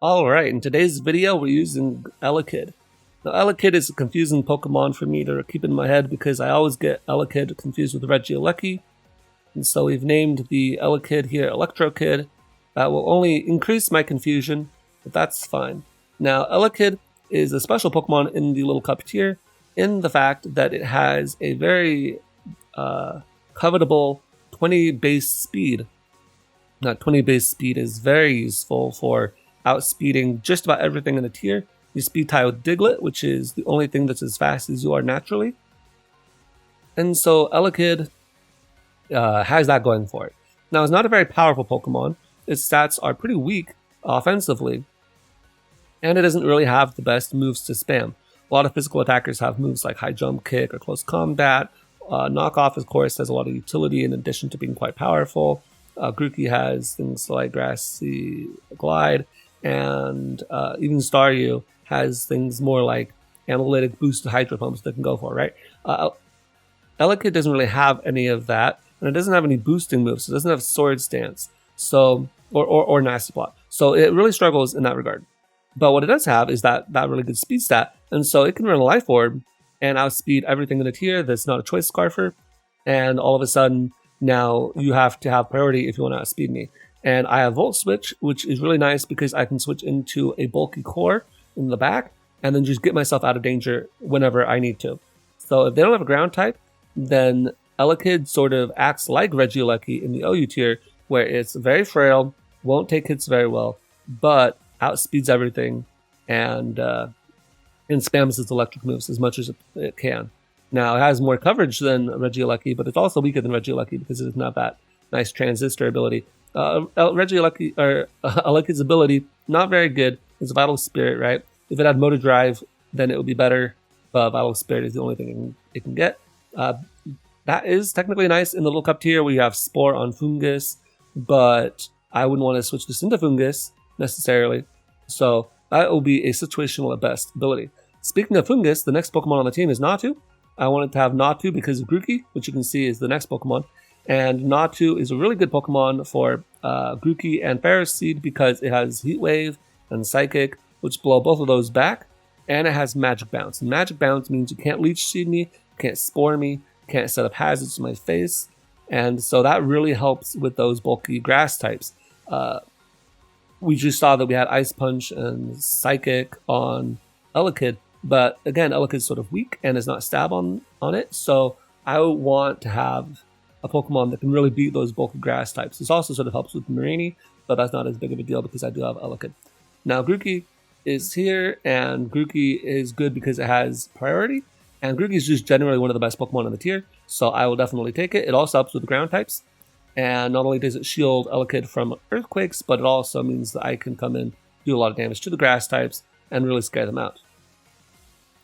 Alright, in today's video we're using Elekid. Now Elekid is a confusing Pokemon for me to keep in my head because I always get Elekid confused with Regieleki. And so we've named the Elekid here Electrokid. That will only increase my confusion, but that's fine. Now Elekid is a special Pokemon in the Little Cup tier in the fact that it has a very covetable 20 base speed. Now 20 base speed is very useful for outspeeding just about everything in the tier. You speed tie with Diglett, which is the only thing that's as fast as you are naturally. And so Elekid has that going for it. Now, it's not a very powerful Pokemon. Its stats are pretty weak offensively, and it doesn't really have the best moves to spam. A lot of physical attackers have moves like High Jump Kick or Close Combat. Knockoff, of course, has a lot of utility in addition to being quite powerful. Grookey has things like Grassy Glide, and even Staryu has things more like Analytic Boosted Hydro Pumps that can go for, right? Elekid doesn't really have any of that, and it doesn't have any boosting moves. So it doesn't have Sword Stance, so or Nasty Plot. So it really struggles in that regard. But what it does have is that really good speed stat, and so it can run a Life Orb and outspeed everything in the tier that's not a Choice Scarfer, and all of a sudden now you have to have priority if you want to outspeed me. And I have Volt Switch, which is really nice because I can switch into a bulky core in the back and then just get myself out of danger whenever I need to. So if they don't have a ground type, then Elekid sort of acts like Regieleki in the OU tier, where it's very frail, won't take hits very well, but outspeeds everything and spams its electric moves as much as it can. Now, it has more coverage than Regieleki, but it's also weaker than Regieleki because it doesn't have that nice transistor ability. Elekid's ability, not very good. It's Vital Spirit, right? If it had Motor Drive, then it would be better, but Vital Spirit is the only thing it can get. That is technically nice in the Little Cup tier where you have Spore on Fungus, but I wouldn't want to switch this into Fungus necessarily. So that will be a situational at best ability. Speaking of Fungus, the next Pokemon on the team is Natu. I wanted to have Natu because of Grookey, which you can see is the next Pokemon. And Natu is a really good Pokemon for Grookey and Ferris Seed because it has Heat Wave and Psychic, which blow both of those back. And it has Magic Bounce. And Magic Bounce means you can't Leech Seed me, can't Spore me, can't set up hazards to my face. And so that really helps with those bulky grass types. We just saw that we had Ice Punch and Psychic on Elekid. But again, Elekid is sort of weak and is not stab on it. So I would want to have a Pokemon that can really beat those bulky grass types. This also sort of helps with Mareanie, but that's not as big of a deal because I do have Elekid. Now, Grookey is here, and Grookey is good because it has priority. And Grookey is just generally one of the best Pokemon in the tier, so I will definitely take it. It also helps with the ground types. And not only does it shield Elekid from earthquakes, but it also means that I can come in, do a lot of damage to the grass types, and really scare them out.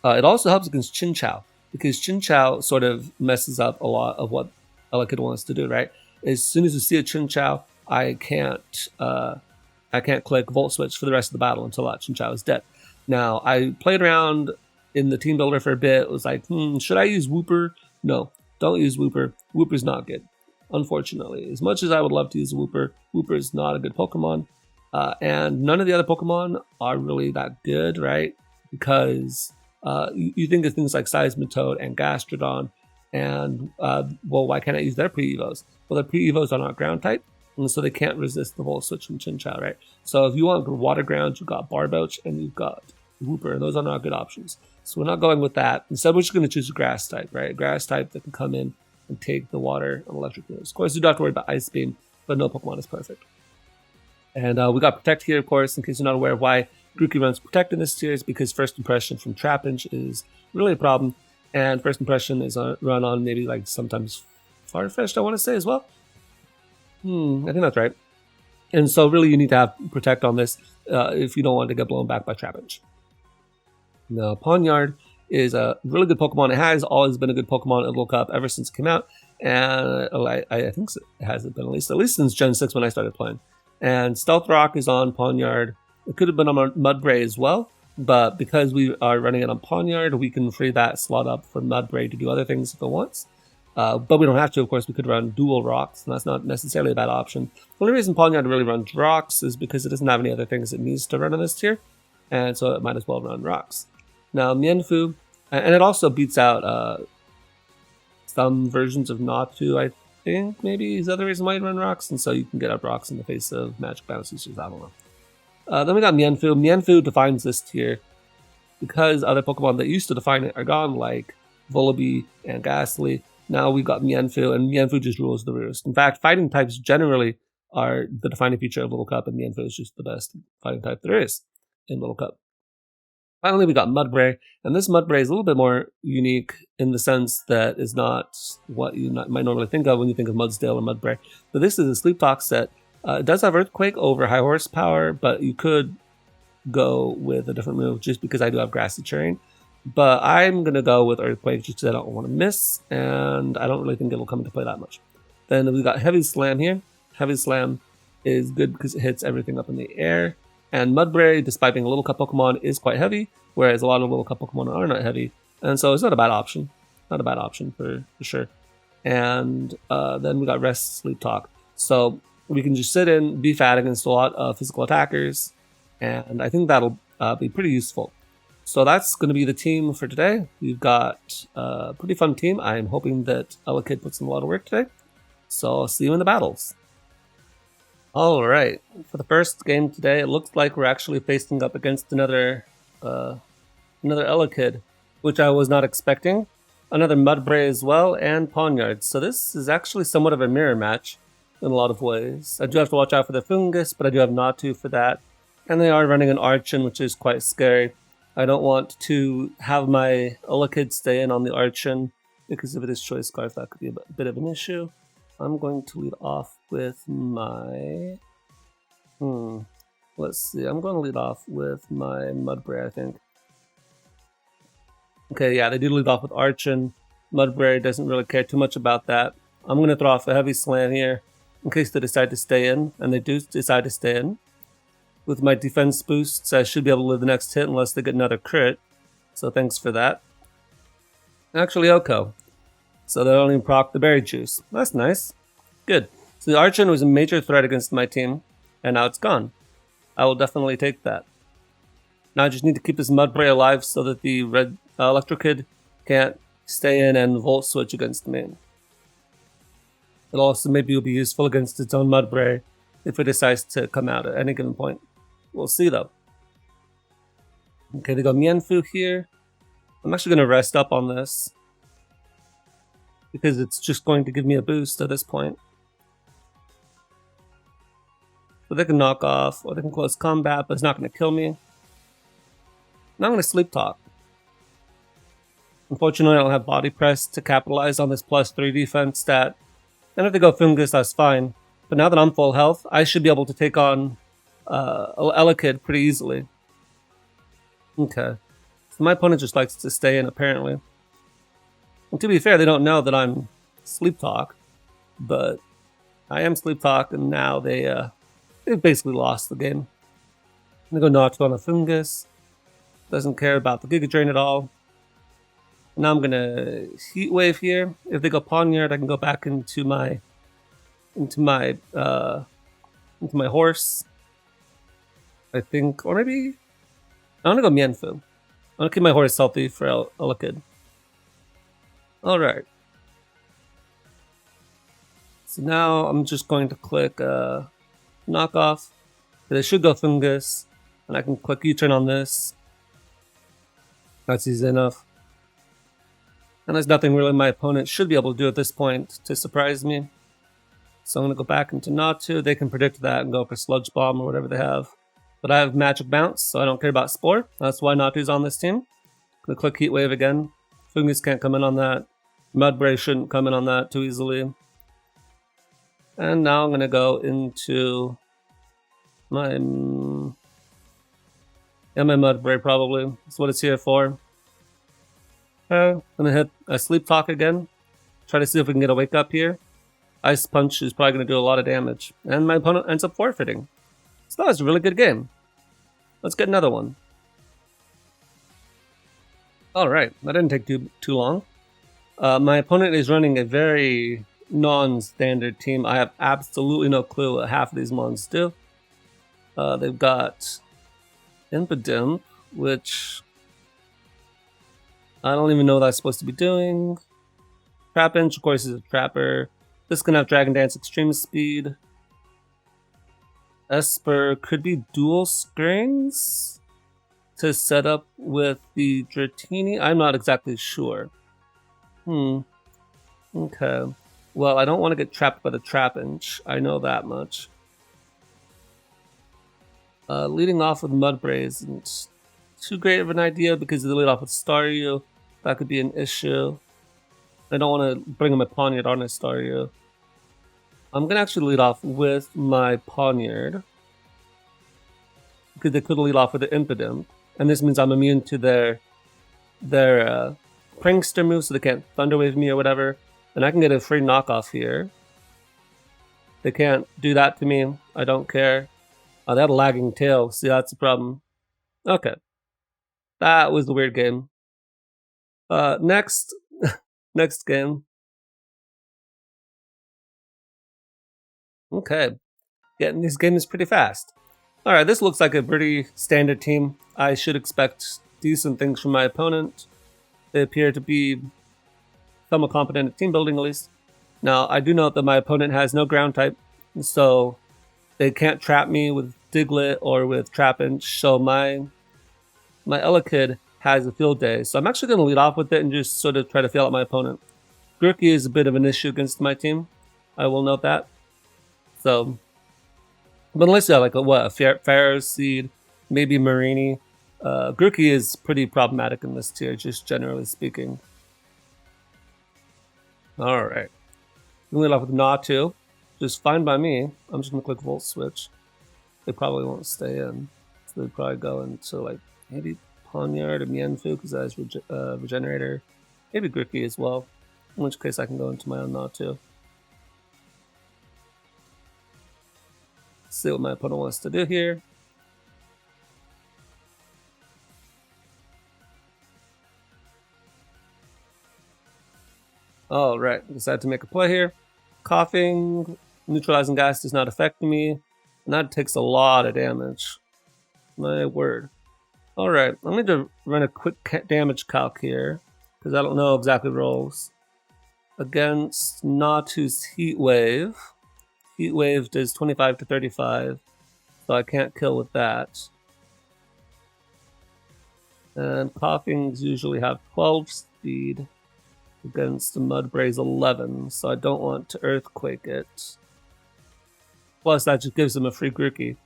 It also helps against Chinchou, because Chinchou sort of messes up a lot of what Elekid wants to do, right? As soon as you see a Chinchou, I can't click Volt Switch for the rest of the battle until that Chinchou is dead. Now, I played around in the team builder for a bit. It was like, should I use Wooper? No, don't use Wooper. Wooper's not good, unfortunately. As much as I would love to use Wooper, Wooper is not a good Pokemon. And none of the other Pokemon are really that good, right? Because you think of things like Seismitoad and Gastrodon, and well, why can't I use their pre-evos? Well, their pre-evos are not ground type, and so they can't resist the Volt Switch from Chinchou, right? So if you want water ground, you've got Barboach and you've got Wooper, and those are not good options. So we're not going with that. Instead, we're just going to choose a grass type, right? A grass type that can come in and take the water and electric moves. Of course, you don't have to worry about Ice Beam, but no Pokemon is perfect. And we got Protect here, of course, in case you're not aware of why Grookey runs Protect in this tier, is because First Impression from Trapinch is really a problem. And First Impression is run on maybe like sometimes Farfetch'd, I want to say as well. I think that's right. And so really you need to have Protect on this if you don't want to get blown back by Trapinch. Now, Pawniard is a really good Pokemon. It has always been a good Pokemon in Little Cup ever since it came out. And I think it hasn't been at least since Gen 6 when I started playing. And Stealth Rock is on Pawniard. It could have been on Mudbray as well, but because we are running it on Pawniard, we can free that slot up for Mudbray to do other things if it wants. But we don't have to, of course. We could run dual rocks, and that's not necessarily a bad option. The only reason Pawnyard really runs rocks is because it doesn't have any other things it needs to run in this tier, and so it might as well run rocks. Now, Mienfoo, and it also beats out some versions of Natu, I think, maybe is the other reason why you run rocks, and so you can get up rocks in the face of magic bounce users, I don't know. Then we got Mienfoo. Mienfoo defines this tier because other Pokemon that used to define it are gone, like Volibee and Ghastly. Now we've got Mienfoo, and Mienfoo just rules the roost. In fact, fighting types generally are the defining feature of Little Cup, and Mienfoo is just the best fighting type there is in Little Cup. Finally, we got Mudbray, and this Mudbray is a little bit more unique in the sense that is not what you might normally think of when you think of Mudsdale or Mudbray. But this is a Sleep Talk set. It does have Earthquake over High Horsepower, but you could go with a different move just because I do have Grassy Terrain. But I'm going to go with Earthquake just because I don't want to miss, and I don't really think it'll come into play that much. Then we got Heavy Slam here. Heavy Slam is good because it hits everything up in the air. And Mudbray, despite being a Little Cup Pokemon, is quite heavy, whereas a lot of Little Cup Pokemon are not heavy. And so it's not a bad option. Not a bad option for sure. And then we got Rest, Sleep, Talk. So we can just sit in, be fat against a lot of physical attackers, and I think that'll be pretty useful. So that's going to be the team for today. We've got a pretty fun team. I'm hoping that Elekid puts in a lot of work today. So I'll see you in the battles. Alright, for the first game today, it looks like we're actually facing up against another Elekid, which I was not expecting. Another Mudbray as well, and Pawnyard. So this is actually somewhat of a mirror match in a lot of ways. I do have to watch out for the Fungus, but I do have Natu for that. And they are running an Archon, which is quite scary. I don't want to have my Elekid stay in on the Archon, because if it is Choice Scarf, that could be a bit of an issue. I'm going to lead off with my... Let's see, I'm going to lead off with my Mudbray, I think. Okay, yeah, they do lead off with Archon. Mudbray doesn't really care too much about that. I'm going to throw off a Heavy Slam here, in case they decide to stay in, and they do decide to stay in. With my defense boosts, I should be able to live the next hit unless they get another crit. So thanks for that. Actually, Oko. So they don't even proc the Berry Juice. That's nice. Good. So the Archon was a major threat against my team, and now it's gone. I will definitely take that. Now I just need to keep this Mudbray alive so that the red Elekid can't stay in and Volt Switch against me. It also maybe will be useful against its own Mudbray if it decides to come out at any given point. We'll see though. Okay, they go Mienfoo here. I'm actually going to rest up on this, because it's just going to give me a boost at this point. So they can knock off, or they can close combat, but it's not going to kill me. Now I'm going to Sleep Talk. Unfortunately, I don't have Body Press to capitalize on this +3 defense stat. And if they go Fungus, that's fine. But now that I'm full health, I should be able to take on Elekid pretty easily. Okay. So my opponent just likes to stay in, apparently. And to be fair, they don't know that I'm Sleep Talk, but I am Sleep Talk, and now they've basically lost the game. I'm going to go Natu on a Fungus. Doesn't care about the Giga Drain at all. Now I'm going to Heat Wave here. If they go Pawnyard, I can go back into my horse, I think, or maybe I'm going to go Mienfoo. I'm going to keep my horse healthy for Elekid. Alright. So now I'm just going to click Knockoff. They should go Fungus, and I can click U-turn on this. That's easy enough. And there's nothing really my opponent should be able to do at this point to surprise me. So I'm going to go back into Natu. They can predict that and go for Sludge Bomb or whatever they have. But I have Magic Bounce, so I don't care about Spore. That's why Natu's on this team. I'm going to click Heat Wave again. Fungus can't come in on that. Mudbray shouldn't come in on that too easily. And now I'm going to go into my Mudbray probably. That's what it's here for. I'm going to hit a Sleep Talk again. Try to see if we can get a Wake Up here. Ice Punch is probably going to do a lot of damage. And my opponent ends up forfeiting. So that was a really good game. Let's get another one. Alright, that didn't take too long. My opponent is running a very non-standard team. I have absolutely no clue what half of these mons do. They've got Impidimp, which I don't even know what I'm supposed to be doing. Trapinch, of course, is a trapper. This can have Dragon Dance Extreme Speed. Esper could be dual strings to set up with the Dratini. I'm not exactly sure. Okay. Well, I don't want to get trapped by the Trapinch. I know that much. Leading off with Mudbray isn't too great of an idea because they lead off with Staryu. That could be an issue. I don't want to bring my Pawniard on a Staryu. I'm going to actually lead off with my Pawniard, because they could lead off with the Impidimp, and this means I'm immune to their Prankster move, so they can't Thunder Wave me or whatever, and I can get a free knockoff here. They can't do that to me. I don't care. Oh, they had a lagging tail. See, that's the problem. Okay. That was the weird game. Next game. Okay. Getting these games pretty fast. Alright, this looks like a pretty standard team. I should expect decent things from my opponent. They appear to be somewhat competent at team building, at least. Now, I do note that my opponent has no ground type, so they can't trap me with Diglett or with Trapinch, so my Elekid has a field day. So I'm actually going to lead off with it and just sort of try to feel out my opponent. Grookey is a bit of an issue against my team. I will note that. So, but unless you have like a Pharaoh Seed, maybe Marini, Grookey is pretty problematic in this tier, just generally speaking. Alright. I'm going to lead off with Natu. Just fine by me. I'm just going to click Volt Switch. They probably won't stay in. So they'd probably go into like maybe Pawniard or Mienfoo because that has Regenerator. Maybe Grookey as well. In which case I can go into my own Natu. See what my opponent wants to do here. Alright, decided to make a play here. Coughing, neutralizing gas does not affect me, and that takes a lot of damage. My word. Alright, I'm going to run a quick damage calc here, because I don't know exactly rolls. Against Natu's Heat Wave. Heat Wave does 25 to 35, so I can't kill with that. And Coughings usually have 12 speed against the Mudbray's 11, so I don't want to Earthquake it. Plus, that just gives them a free Grookey.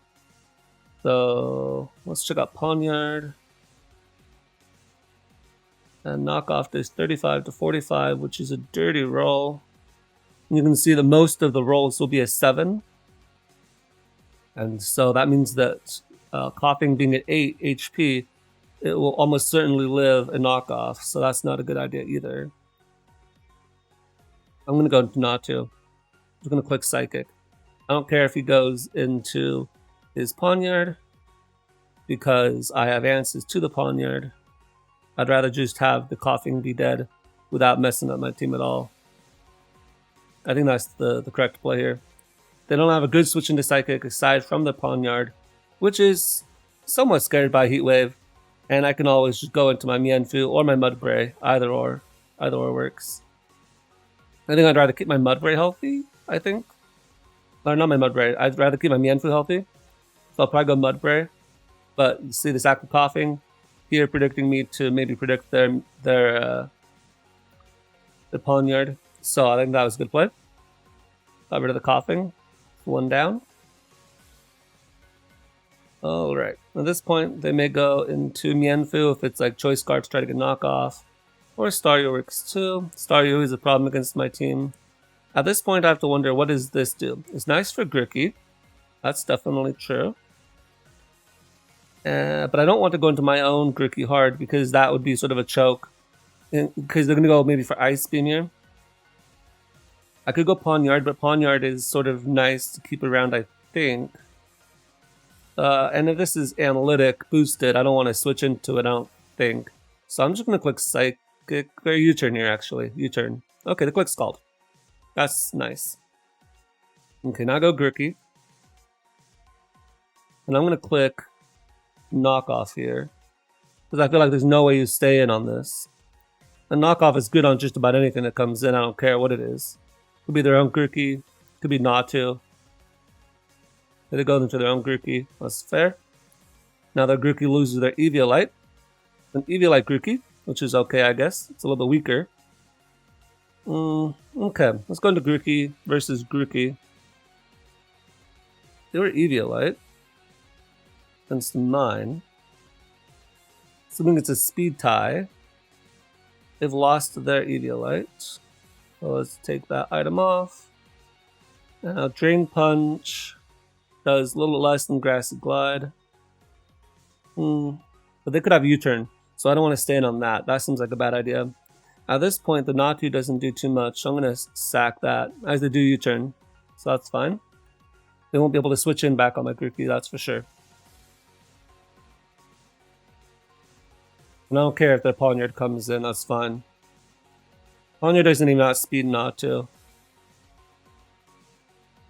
So, let's check out Pawniard. And Knockoff does 35 to 45, which is a dirty roll. You can see that most of the rolls will be a 7. And so that means that Coughing being at 8 HP, it will almost certainly live a knockoff, so that's not a good idea either. I'm going to go into Natu. I'm just going to click Psychic. I don't care if he goes into his Pawniard, because I have answers to the Pawniard. I'd rather just have the Coughing be dead without messing up my team at all. I think that's the correct play here. They don't have a good switch into Psychic aside from the Pawniard, which is somewhat scared by Heat Wave, and I can always just go into my Mienfoo or my Mudbray. Either or works. I think I'd rather keep my Mudbray healthy, I think. Or not my Mudbray, I'd rather keep my Mienfoo healthy. So I'll probably go Mudbray. But you see this active Coughing here predicting me to maybe predict the Pawniard. So I think that was a good play. Got rid of the Coughing. 1 down. Alright. At this point, they may go into Mienfoo if it's like Choice Scarf to try to get knockoff. Or Staryu works too. Staryu is a problem against my team. At this point, I have to wonder, what does this do? It's nice for Grookey. That's definitely true. But I don't want to go into my own Grookey hard, because that would be sort of a choke. Because they're going to go maybe for Ice Beam here. I could go Pawniard, but Pawniard is sort of nice to keep around, I think. And if this is Analytic boosted, I don't want to switch into it, I don't think. So I'm just going to click Psych Kick or U-turn here, actually. U-turn. Okay, the quick scald. That's nice. Okay, now go Gurky. And I'm going to click knockoff here. Because I feel like there's no way you stay in on this. And knockoff is good on just about anything that comes in. I don't care what it is. Could be their own Gurky. Could be Natu. They go into their own Gurky. That's fair. Now their Gurky loses their Eviolite. An Eviolite Gurky, which is okay, I guess. It's a little bit weaker. Okay, let's go into Gurky versus Gurky. They were Eviolite. Against mine. Assuming it's a speed tie. They've lost their Eviolite. So let's take that item off. Now Drain Punch does a little less than Grassy Glide. But they could have U-turn, so I don't want to stay in on that. That seems like a bad idea. At this point, the Natu doesn't do too much, so I'm going to sack that as they do U-turn. So that's fine. They won't be able to switch in back on my Gurky, that's for sure. And I don't care if their Pawniard comes in, that's fine. Pawniard doesn't even outspeed Natu.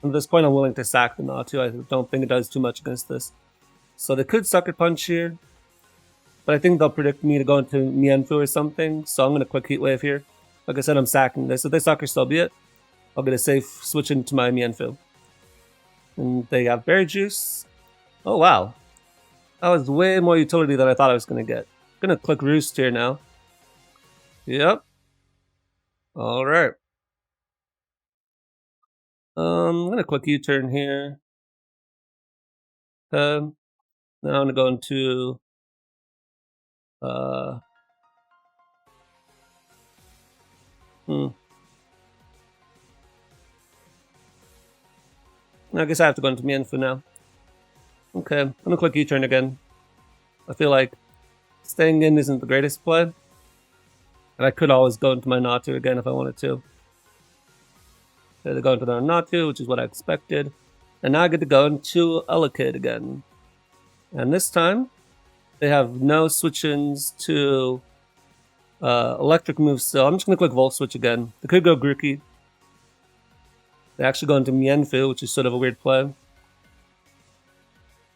At this point, I'm willing to sack the Natu. I don't think it does too much against this. So they could Sucker Punch here. But I think they'll predict me to go into Mienfoo or something. So I'm going to quick Heat Wave here. Like I said, I'm sacking this. If they Sucker, so be it. I'll get a safe switch into my Mienfoo. And they have Berry Juice. Oh, wow. That was way more utility than I thought I was going to get. I'm going to click Roost here now. Yep. Alright. I'm going to click U-turn here. Now I'm going to go into... I guess I have to go into Mienfoo now. Okay, I'm going to click U-turn again. I feel like staying in isn't the greatest play. And I could always go into my Natu again if I wanted to. Okay, they go into their Natu, which is what I expected. And now I get to go into Elekid again. And this time, they have no switch-ins to electric moves, so I'm just going to click Volt Switch again. They could go Gurky. They actually go into Mienfoo, which is sort of a weird play.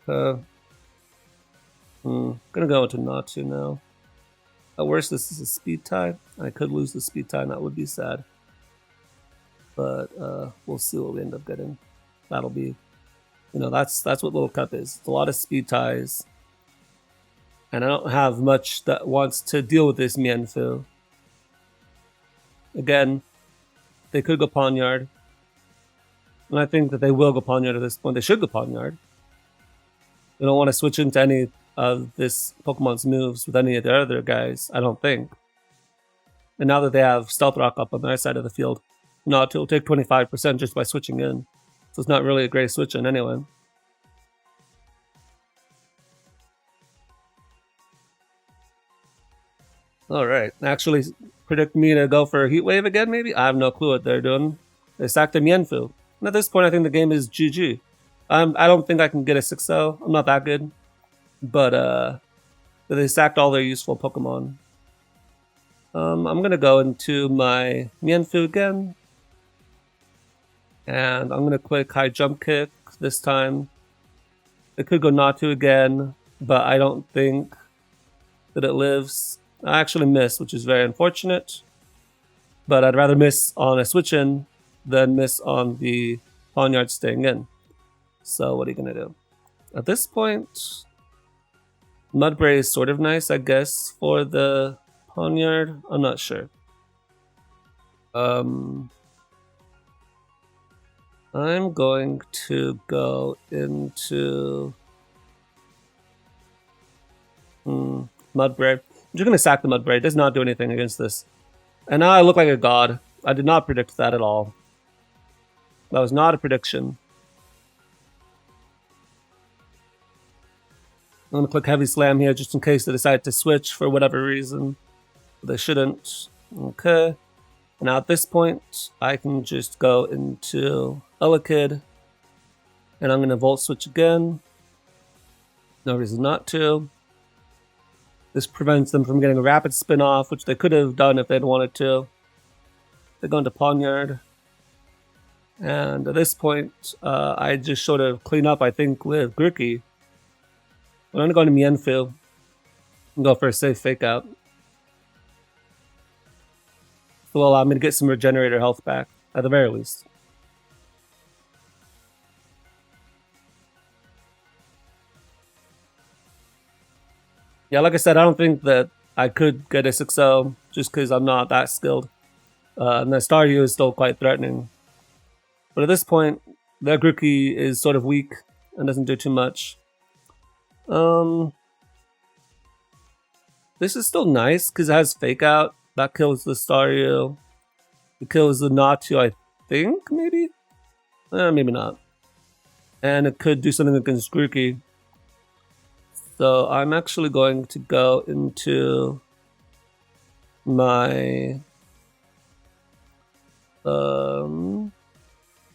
I'm going to go into Natu now. At worst, this is a speed tie. I could lose the speed tie, and that would be sad. But we'll see what we end up getting. That'll be, that's what Little Cup is. It's a lot of speed ties. And I don't have much that wants to deal with this Mienfoo. Again, they could go Pawniard. And I think that they will go Pawniard at this point. They should go Pawniard. They don't want to switch into any of this Pokemon's moves with any of their other guys, I don't think. And now that they have Stealth Rock up on their side of the field, Natu will take 25% just by switching in. So it's not really a great switch in anyway. Alright, actually predict me to go for a Heat Wave again, maybe? I have no clue what they're doing. They sacked a Mienfoo. And at this point, I think the game is GG. I don't think I can get a 6-0. I'm not that good. But they sacked all their useful Pokemon. I'm going to go into my Mienfoo again. And I'm going to click High Jump Kick this time. It could go Natu again, but I don't think that it lives. I actually missed, which is very unfortunate. But I'd rather miss on a switch-in than miss on the Pawniard staying in. So what are you going to do? At this point, Mudbray is sort of nice, I guess, for the Pawniard. I'm not sure. I'm going to go into Mudbray. I'm just going to sack the Mudbray. It does not do anything against this. And now I look like a god. I did not predict that at all. That was not a prediction. I'm going to click Heavy Slam here just in case they decide to switch for whatever reason. They shouldn't. Okay. Now at this point, I can just go into Elekid. And I'm going to Volt Switch again. No reason not to. This prevents them from getting a rapid spin off, which they could have done if they'd wanted to. They go into Pawnyard. And at this point, I just sort of clean up, I think, with Grookey. I'm going to go into Mienfoo and go for a safe fake out. It will allow me to get some regenerator health back, at the very least. Yeah, like I said, I don't think that I could get a 6-0 just because I'm not that skilled. And the Staryu is still quite threatening. But at this point, their Grookey is sort of weak and doesn't do too much. This is still nice because it has Fake Out. That kills the Staryu. It kills the Natu, I think, maybe? Maybe not. And it could do something against Grookey. So I'm actually going to go into my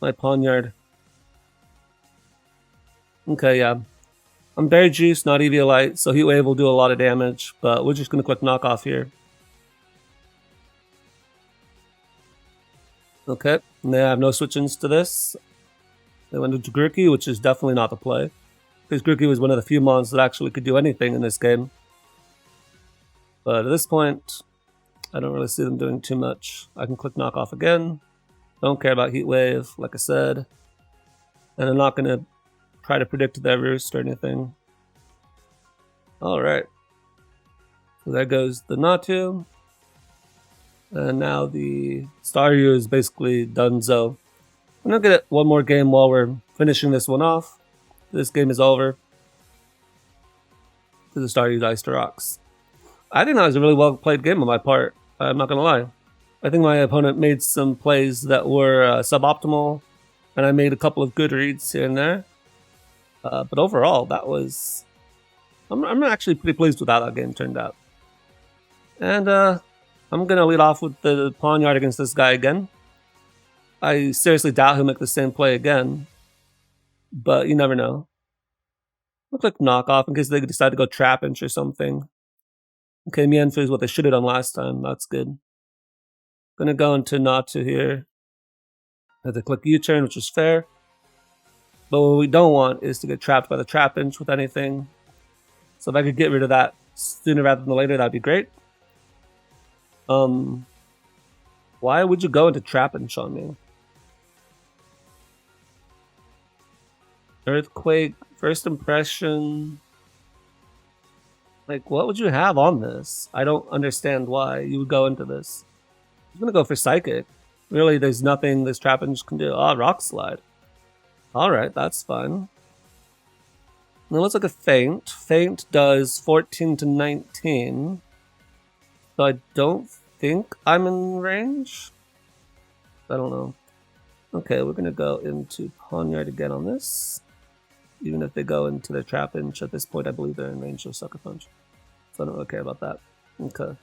my Pawnyard. Okay, yeah. I'm Berry Juice, not Eviolite, so Heat Wave will do a lot of damage, but we're just going to quick knock off here. Okay, and they have no switch-ins to this. They went into Grookey, which is definitely not the play. Because Grookey was one of the few mons that actually could do anything in this game. But at this point, I don't really see them doing too much. I can click knock off again. Don't care about Heat Wave, like I said. And I'm not going to try to predict their roost or anything. Alright. So there goes the Natu. And now the Staryu is basically donezo. I'm going to get one more game while we're finishing this one off. This game is over. Because the Staryu Ice to Rocks. I think that was a really well played game on my part. I'm not going to lie. I think my opponent made some plays that were suboptimal. And I made a couple of good reads here and there. But overall, that was... I'm actually pretty pleased with how that game turned out. And I'm going to lead off with the Pawnyard against this guy again. I seriously doubt he'll make the same play again. But you never know. Look like knockoff in case they decide to go Trapinch or something. Okay, Mienfoo is what they should have done last time. That's good. Gonna go into Natu here. Have to click U-turn, which is fair. But what we don't want is to get trapped by the Trapinch with anything. So if I could get rid of that sooner rather than later, that'd be great. Why would you go into Trapinch on me? Earthquake, first impression. Like, what would you have on this? I don't understand why you would go into this. I'm gonna go for Psychic. Really, there's nothing this Trapinch can do. Oh, Rock Slide. Alright, that's fine. It looks like a Feint. Feint does 14 to 19. So I don't think I'm in range. I don't know. Okay, we're gonna go into Pawnyard again on this. Even if they go into their Trapinch, at this point I believe they're in range of Sucker Punch. So I don't really care about that. Okay.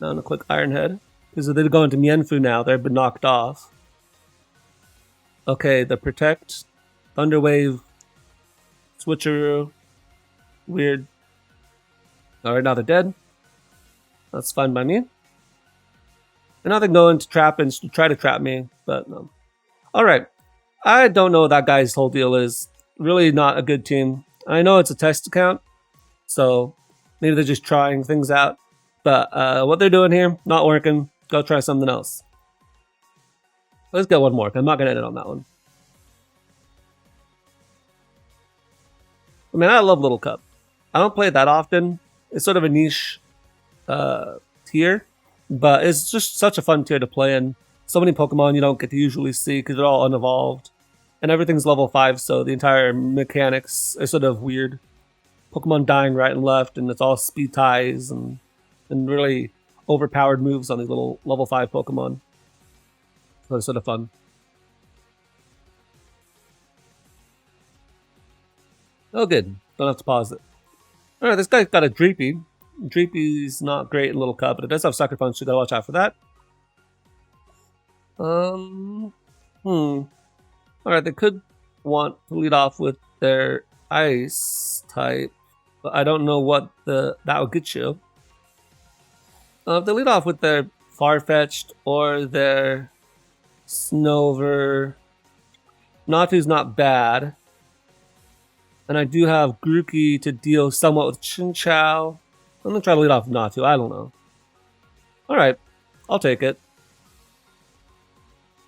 Now I'm gonna click Iron Head. Because if they go into Mienfoo now, they've been knocked off. Okay, the Protect, Thunder Wave, Switcheroo, weird. Alright, now they're dead. That's fine by me. And now they go into Trapinch to try to trap me, but no. Alright, I don't know what that guy's whole deal is. Really not a good team. I know it's a test account, so maybe they're just trying things out. But what they're doing here, not working. Go try something else. Let's get one more. I'm not going to end it on that one. I mean, I love Little Cup. I don't play it that often. It's sort of a niche tier, but it's just such a fun tier to play in. So many Pokemon you don't get to usually see because they're all unevolved. And everything's level 5, so the entire mechanics are sort of weird. Pokemon dying right and left, and it's all speed ties and really overpowered moves on these little level 5 Pokemon. So it's sort of fun. Oh good, don't have to pause it. Alright, this guy's got a Dreepy. Dreepy's not great in Little Cup, but it does have Sucker Punch, so you gotta watch out for that. Alright, they could want to lead off with their Ice type, but I don't know what that will get you. If they lead off with their Farfetch'd or their Snover, Natu's not bad. And I do have Grookey to deal somewhat with Chinchou. I'm gonna try to lead off Natu, I don't know. Alright, I'll take it.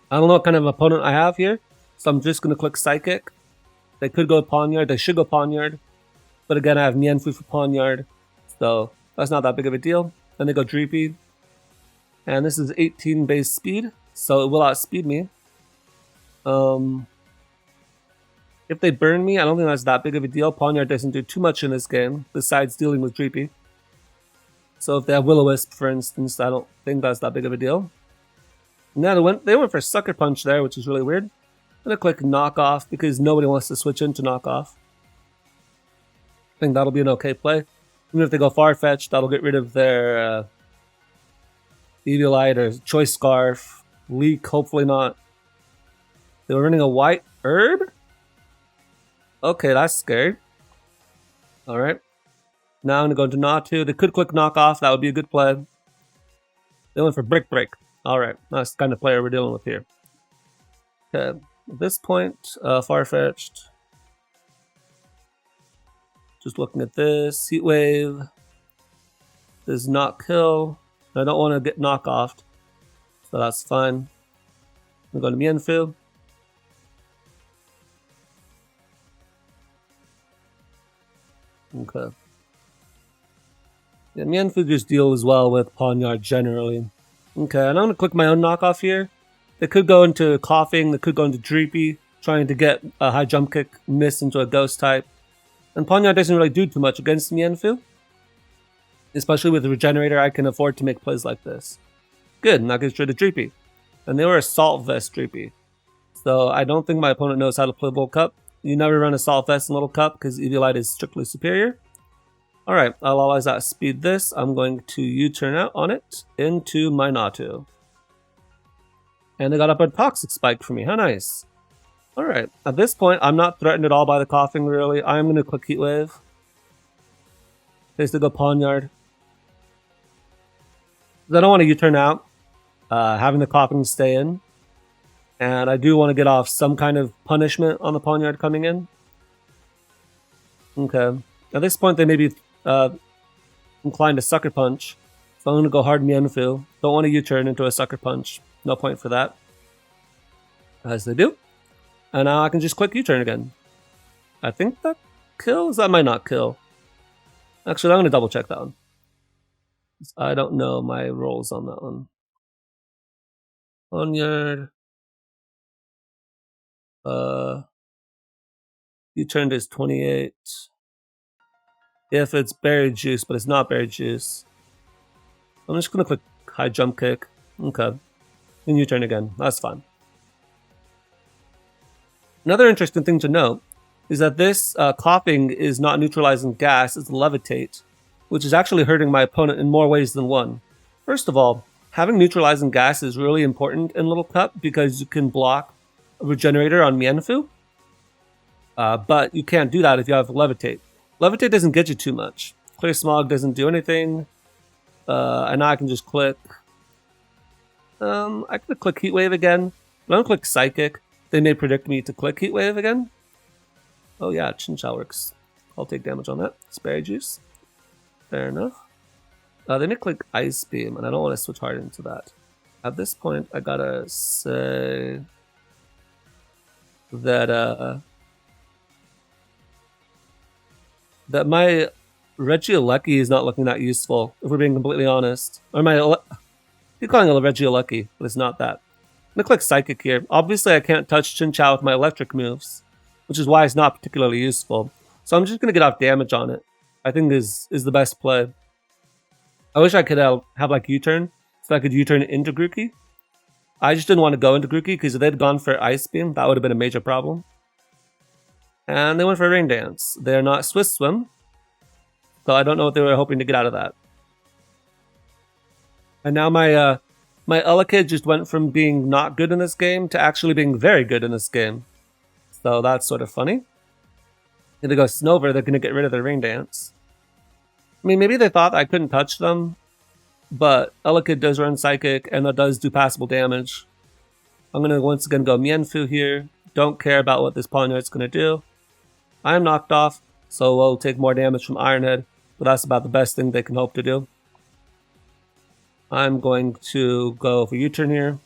I don't know what kind of opponent I have here, so I'm just gonna click Psychic. They could go Pawniard, they should go Pawniard. But again, I have Mienfoo for Pawniard, so that's not that big of a deal. Then they go Dreepy. And this is 18 base speed, so it will outspeed me. If they burn me, I don't think that's that big of a deal. Pawniard doesn't do too much in this game, besides dealing with Dreepy. So if they have Will-O-Wisp, for instance, I don't think that's that big of a deal. Now they went for Sucker Punch there, which is really weird. I'm gonna click Knock Off because nobody wants to switch into Knock Off. I think that'll be an okay play. Even if they go Farfetch'd, that'll get rid of their Eviolite or Choice Scarf. Leak, hopefully not. They were running a White Herb? Okay, that's scary. Alright. Now I'm going to go into Natu. They could click Knock Off, that would be a good play. They went for Brick Break. Alright, that's the kind of player we're dealing with here. Okay, at this point, Farfetch'd. Just looking at this. Heat Wave does not kill. I don't want to get Knock Offed, so that's fine. I'm going to Mienfoo. Okay. Yeah, Mienfoo just deals well with Pawniard generally. Okay, and I'm going to click my own knockoff here. They could go into Coughing, they could go into Dreepy, trying to get a high jump kick, miss into a Ghost type. And Pawniard doesn't really do too much against Mienfoo. Especially with the Regenerator, I can afford to make plays like this. Good, and that gets rid of Dreepy. And they were Assault Vest Dreepy. So I don't think my opponent knows how to play Little Cup. You never run Assault Vest in Little Cup because Eviolite is strictly superior. Alright, I'll always outspeed this. I'm going to U-turn out on it into my Natu. And they got up a Toxic Spike for me. How nice. Alright, at this point, I'm not threatened at all by the Coughing, really. I'm going to click Heat Wave. Basically go Pawniard. I don't want to U-turn out, having the Coughing stay in. And I do want to get off some kind of punishment on the Pawniard coming in. Okay. At this point, they may be inclined to Sucker Punch. So I'm going to go hard Mienfoo. Don't want to U-turn into a Sucker Punch. No point for that. As they do. And now I can just click U-turn again. I think that kills? That might not kill. Actually, I'm going to double check that one. I don't know my rolls on that one. Pawniard. U-turn is 28. If it's Berry Juice, but it's not Berry Juice. I'm just going to click High Jump Kick. Okay. And U-turn again. That's fine. Another interesting thing to note is that this Coughing is not neutralizing gas, it's Levitate, which is actually hurting my opponent in more ways than one. First of all, having neutralizing gas is really important in Little Cup because you can block a Regenerator on Mienfoo, but you can't do that if you have Levitate. Levitate doesn't get you too much. Clear Smog doesn't do anything, and now I can just click. I could click Heat Wave again, but I'm gonna click Psychic. They may predict me to click Heat Wave again. Oh yeah, Chinchou works. I'll take damage on that. Berry Juice. Fair enough. They may click Ice Beam, and I don't want to switch hard into that. At this point, I gotta say that that my Regieleki is not looking that useful, if we're being completely honest. Or you're calling it a Regieleki, but it's not that. I'm gonna click Psychic here. Obviously, I can't touch Chinchou with my electric moves, which is why it's not particularly useful. So I'm just gonna get off damage on it. I think is the best play. I wish I could have like U-turn, so I could U-turn into Grookey. I just didn't want to go into Grookey because if they'd gone for Ice Beam, that would have been a major problem. And they went for Rain Dance. They're not Swiss Swim, so I don't know what they were hoping to get out of that. And now my Elekid just went from being not good in this game to actually being very good in this game. So that's sort of funny. If they go Snover, they're going to get rid of their Rain Dance. I mean, maybe they thought I couldn't touch them, but Elekid does run Psychic, and that does do passable damage. I'm going to once again go Mienfoo here. Don't care about what this Pawniard's going to do. I am knocked off, so we'll take more damage from Ironhead, but that's about the best thing they can hope to do. I'm going to go for U-turn here.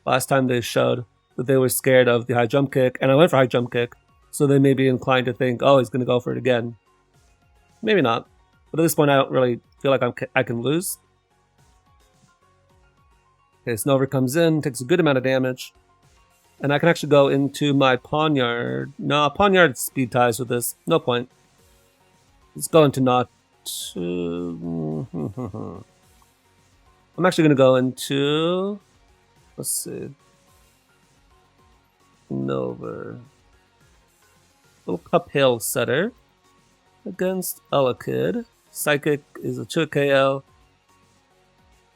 Last time they showed that they were scared of the high jump kick, and I went for high jump kick, so they may be inclined to think, oh, he's going to go for it again. Maybe not, but at this point I don't really feel like I can lose. Okay, Snover comes in, takes a good amount of damage, and I can actually go into my Pawniard. No, Pawniard speed ties with this, no point. Let's go into not... I'm actually going to go into... Let's see. Snover. Little Cup Hail Setter against Elekid. Psychic is a 2 KO.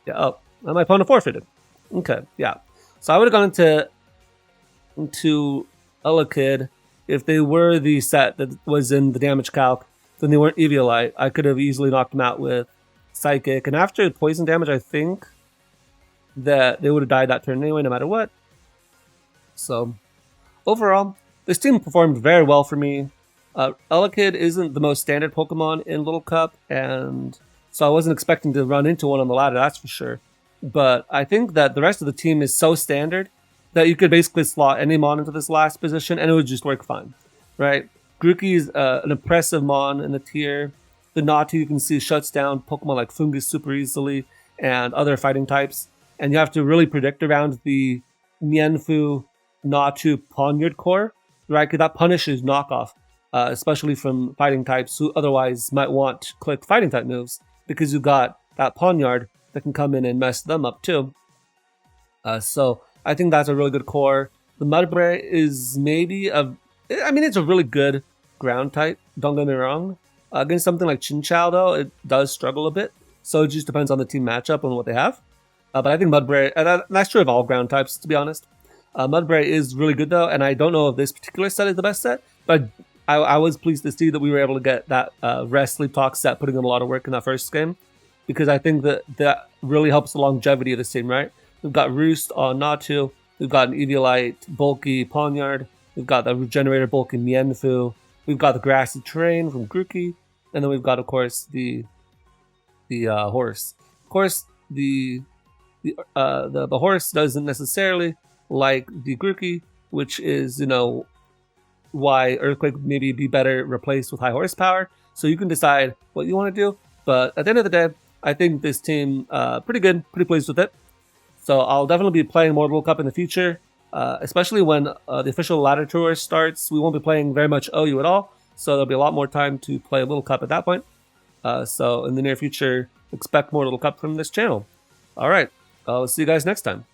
Yeah, oh, and my opponent forfeited. Okay, yeah. So I would have gone into Elekid if they were the set that was in the damage calc, then they weren't Eviolite. I could have easily knocked them out with Psychic. And after poison damage, I think that they would have died that turn anyway, no matter what. So, overall, this team performed very well for me. Elekid isn't the most standard Pokemon in Little Cup, and so I wasn't expecting to run into one on the ladder, that's for sure. But I think that the rest of the team is so standard that you could basically slot any Mon into this last position, and it would just work fine, right? Grookey is an impressive Mon in the tier. The Natu, you can see, shuts down Pokemon like Fungus super easily, and other fighting types. And you have to really predict around the Mienfoo, Natu, Pawniard core, right? Because that punishes knockoff, especially from fighting types who otherwise might want to click fighting type moves, because you got that Pawniard that can come in and mess them up too. So I think that's a really good core. The Mudbray is maybe it's a really good ground type, don't get me wrong. Against something like Chinchou though, it does struggle a bit. So it just depends on the team matchup and what they have. But I think Mudbray, and that's true of all ground types, to be honest. Mudbray is really good though, and I don't know if this particular set is the best set, but I was pleased to see that we were able to get that Rest, Sleep, Talk set, putting in a lot of work in that first game, because I think that really helps the longevity of this team, right? We've got Roost on Natu, we've got an Eviolite, bulky Pawniard, we've got the Regenerator bulky Mienfoo, we've got the Grassy Terrain from Grookey, and then we've got, of course, the horse. Of course, the horse doesn't necessarily like the Grookey, which is, why Earthquake maybe be better replaced with high horsepower. So you can decide what you want to do. But at the end of the day, I think this team, pretty good, pretty pleased with it. So I'll definitely be playing more World Cup in the future, especially when the official ladder tour starts. We won't be playing very much OU at all. So there'll be a lot more time to play Little Cup at that point. So in the near future, expect more Little Cup from this channel. All right, I'll see you guys next time.